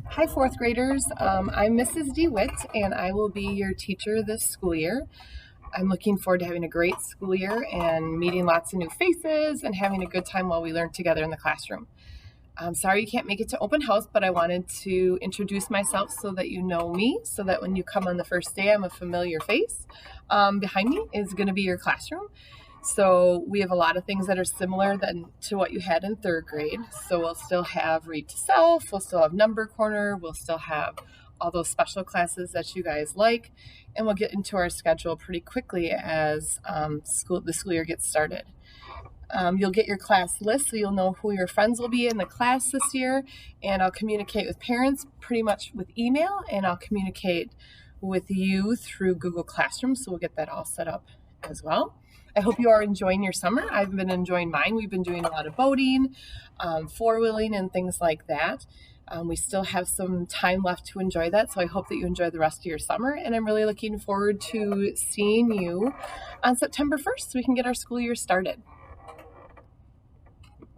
Hi, fourth graders. I'm Mrs. DeWitt, and I will be your teacher this school year. I'm looking forward to having a great school year and meeting lots of new faces and having a good time while we learn together in the classroom. I'm sorry you can't make it to open house, but I wanted to introduce myself so that you know me, so that when you come on the first day, I'm a familiar face. Behind me is going to be your classroom. So we have a lot of things that are similar to what you had in third grade. So we'll still have read to self, we'll still have number corner, we'll still have all those special classes that you guys like, and we'll get into our schedule pretty quickly as the school year gets started. You'll get your class list, so you'll know who your friends will be in the class this year, and I'll communicate with parents pretty much with email, and I'll communicate with you through Google Classroom, so we'll get that all set up as well. I hope you are enjoying your summer. I've been enjoying mine. We've been doing a lot of boating, four-wheeling, and things like that. We still have some time left to enjoy that, so I hope that you enjoy the rest of your summer, and I'm really looking forward to seeing you on September 1st so we can get our school year started.